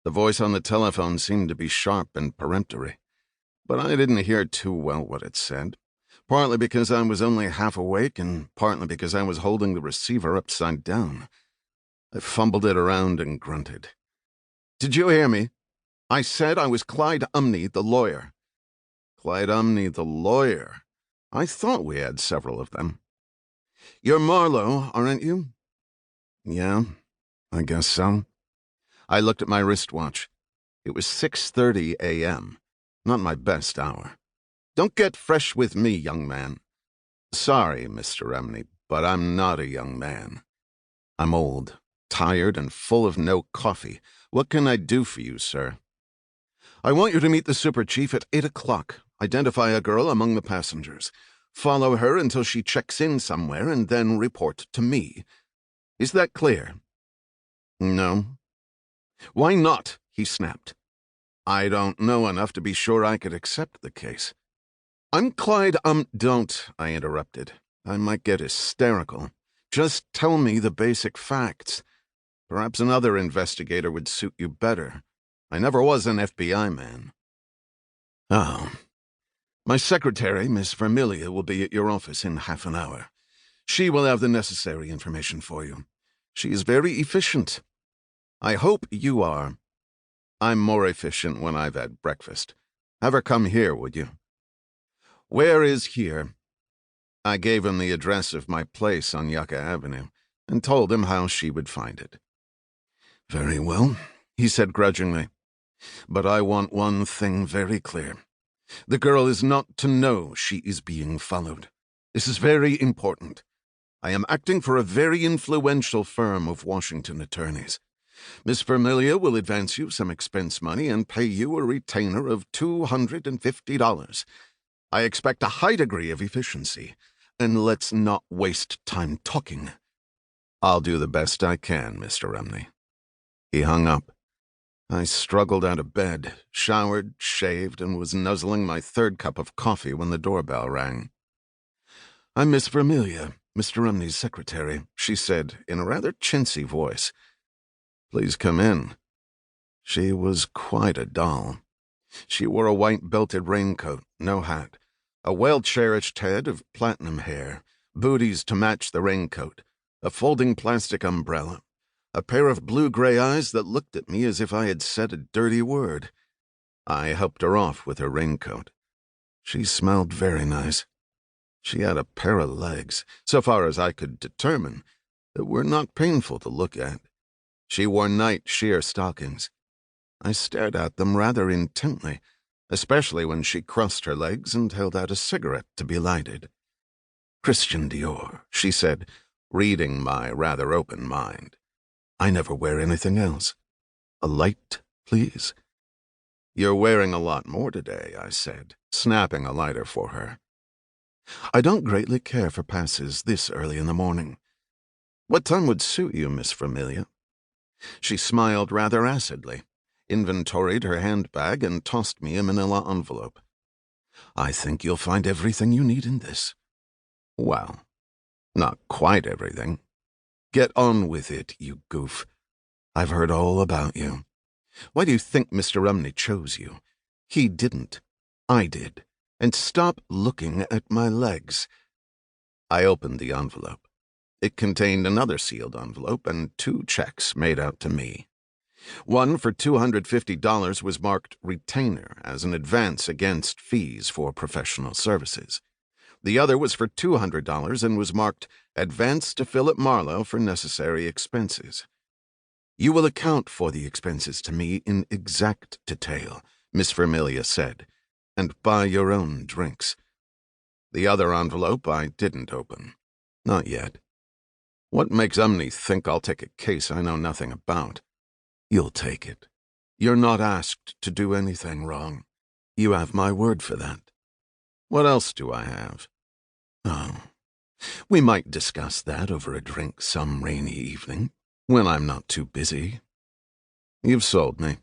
The voice on the telephone seemed to be sharp and peremptory, but I didn't hear too well what it said, partly because I was only half awake and partly because I was holding the receiver upside down. I fumbled it around and grunted. "Did you hear me? I said I was Clyde Umney, the lawyer." Clyde Umney, the lawyer? I thought we had several of them. "You're Marlowe, aren't you?" "Yeah, I guess so." I looked at my wristwatch. It was 6:30 a.m., not my best hour. "Don't get fresh with me, young man." "Sorry, Mr. Umney, but I'm not a young man. I'm old, tired, and full of no coffee. What can I do for you, sir?" "I want you to meet the super chief at 8 o'clock. Identify a girl among the passengers. Follow her until she checks in somewhere, and then report to me. Is that clear?" "No." "Why not?" he snapped. "I don't know enough to be sure I could accept the case." "I'm Clyde, Don't," I interrupted. I might get hysterical. "Just tell me the basic facts. Perhaps another investigator would suit you better. I never was an FBI man." "Oh. My secretary, Miss Vermilia, will be at your office in half an hour. She will have the necessary information for you. She is very efficient. I hope you are." "I'm more efficient when I've had breakfast. Have her come here, would you?" "Where is here?" I gave him the address of my place on Yucca Avenue and told him how she would find it. "Very well," he said grudgingly. "But I want one thing very clear. The girl is not to know she is being followed. This is very important. I am acting for a very influential firm of Washington attorneys. Miss Vermilia will advance you some expense money and pay you a retainer of $250. I expect a high degree of efficiency, and let's not waste time talking." "I'll do the best I can, Mr. Umney." He hung up. I struggled out of bed, showered, shaved, and was nuzzling my third cup of coffee when the doorbell rang. "I'm Miss Vermilia, Mr. Umney's secretary," she said in a rather chintzy voice. "Please come in." She was quite a doll. She wore a white belted raincoat, no hat, a well-cherished head of platinum hair, booties to match the raincoat, a folding plastic umbrella, a pair of blue-gray eyes that looked at me as if I had said a dirty word. I helped her off with her raincoat. She smelled very nice. She had a pair of legs, so far as I could determine, that were not painful to look at. She wore night sheer stockings. I stared at them rather intently, especially when she crossed her legs and held out a cigarette to be lighted. "Christian Dior," she said, reading my rather open mind. "I never wear anything else. A light, please." "You're wearing a lot more today," I said, snapping a lighter for her. "I don't greatly care for passes this early in the morning. What time would suit you, Miss Vermilia?" She smiled rather acidly, inventoried her handbag, and tossed me a manila envelope. "I think you'll find everything you need in this." "Well, not quite everything." "Get on with it, you goof. I've heard all about you. Why do you think Mr. Umney chose you? He didn't. I did. And stop looking at my legs." I opened the envelope. It contained another sealed envelope and 2 checks made out to me. One for $250 was marked retainer as an advance against fees for professional services. The other was for $200 and was marked advance to Philip Marlowe for necessary expenses. "You will account for the expenses to me in exact detail," Miss Vermilia said, "and buy your own drinks." The other envelope I didn't open. Not yet. What makes Umney think I'll take a case I know nothing about? You'll take it. You're not asked to do anything wrong. You have my word for that. What else do I have? Oh, we might discuss that over a drink some rainy evening, when I'm not too busy. You've sold me.